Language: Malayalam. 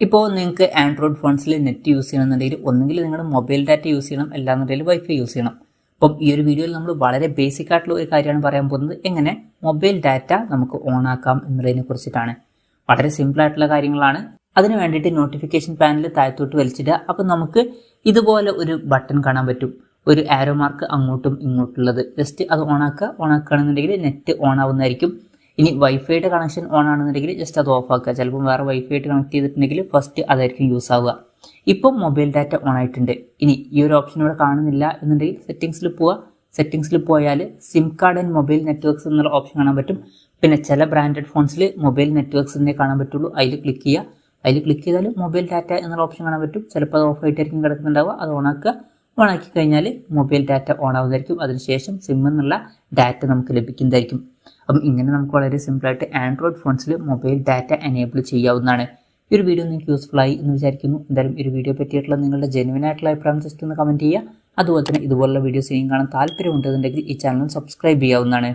ഇപ്പോൾ നിങ്ങൾക്ക് ആൻഡ്രോയിഡ് ഫോൺസിൽ നെറ്റ് യൂസ് ചെയ്യണമെന്നുണ്ടെങ്കിൽ ഒന്നുകിൽ നിങ്ങൾ മൊബൈൽ ഡാറ്റ യൂസ് ചെയ്യണം, അല്ലാന്നുണ്ടെങ്കിൽ വൈഫൈ യൂസ് ചെയ്യണം. അപ്പം ഈ ഒരു വീഡിയോയിൽ നമ്മൾ വളരെ ബേസിക് ആയിട്ടുള്ള ഒരു കാര്യമാണ് പറയാൻ പോകുന്നത്, എങ്ങനെ മൊബൈൽ ഡാറ്റ നമുക്ക് ഓൺ ആക്കാം എന്നുള്ളതിനെ കുറിച്ചിട്ടാണ്. വളരെ സിമ്പിൾ ആയിട്ടുള്ള കാര്യങ്ങളാണ്. അതിന് വേണ്ടിയിട്ട് നോട്ടിഫിക്കേഷൻ പാനൽ താഴത്തോട്ട് വലിച്ചിടുക. അപ്പം നമുക്ക് ഇതുപോലെ ഒരു ബട്ടൺ കാണാൻ പറ്റും, ഒരു ആരോ മാർക്ക് അങ്ങോട്ടും ഇങ്ങോട്ടുള്ളത്. ജസ്റ്റ് അത് ഓണാക്കുകയാണെന്നുണ്ടെങ്കിൽ നെറ്റ് ഓൺ ആവുന്നതായിരിക്കും. ഇനി വൈഫൈയുടെ കണക്ഷൻ ഓൺ ആണെന്നുണ്ടെങ്കിൽ ജസ്റ്റ് അത് ഓഫ് ആക്കുക. ചിലപ്പോൾ വേറെ വൈഫൈ ആയിട്ട് കണക്ട് ചെയ്തിട്ടുണ്ടെങ്കിൽ ഫസ്റ്റ് അതായിരിക്കും യൂസ് ആവുക. ഇപ്പം മൊബൈൽ ഡാറ്റ ഓൺ ആയിട്ടുണ്ട്. ഇനി ഈ ഒരു ഓപ്ഷൻ ഇവിടെ കാണുന്നില്ല എന്നുണ്ടെങ്കിൽ സെറ്റിംഗ്സിൽ പോവുക. സെറ്റിംഗ്സിൽ പോയാൽ SIM card and mobile networks എന്നുള്ള ഓപ്ഷൻ കാണാൻ പറ്റും. പിന്നെ ചില ബ്രാൻഡഡ് ഫോൺസിൽ മൊബൈൽ നെറ്റ്വർക്ക്സ് എന്നേ കാണാൻ പറ്റുള്ളൂ. അതിൽ ക്ലിക്ക് ചെയ്യുക. അതിൽ ക്ലിക്ക് ചെയ്താൽ മൊബൈൽ ഡാറ്റ എന്നുള്ള ഓപ്ഷൻ കാണാൻ പറ്റും. ചിലപ്പോൾ അത് ഓഫ് ആയിട്ടായിരിക്കും കിടക്കുന്നുണ്ടാവുക. അത് ഓണാക്കുക. ഓണാക്കി കഴിഞ്ഞാൽ മൊബൈൽ ഡാറ്റ ഓൺ ആവുന്നതായിരിക്കും. അതിനുശേഷം സിം എന്നുള്ള ഡാറ്റ നമുക്ക് ലഭിക്കുന്നതായിരിക്കും. അപ്പം ഇങ്ങനെ നമുക്ക് വളരെ സിമ്പിളായിട്ട് ആൻഡ്രോയിഡ് ഫോൺസിൽ മൊബൈൽ ഡാറ്റ എനേബിൾ ചെയ്യാവുന്നതാണ്. ഈ ഒരു വീഡിയോ നിങ്ങൾക്ക് യൂസ്ഫുൾ ആയി എന്ന് വിചാരിക്കുന്നു. എന്തായാലും ഈ ഒരു വീഡിയോ പറ്റിയിട്ടുള്ള നിങ്ങളുടെ ജെനുവിൻ ആയിട്ടുള്ള അഭിപ്രായം ജസ്റ്റ് ഒന്ന് കമൻറ്റ് ചെയ്യുക. അതുപോലെ തന്നെ ഇതുപോലുള്ള വീഡിയോസ് ഇനിയും കാണാൻ താല്പര്യമുണ്ടെന്നുണ്ടെങ്കിൽ ഈ ചാനൽ സബ്സ്ക്രൈബ് ചെയ്യാവുന്നതാണ്.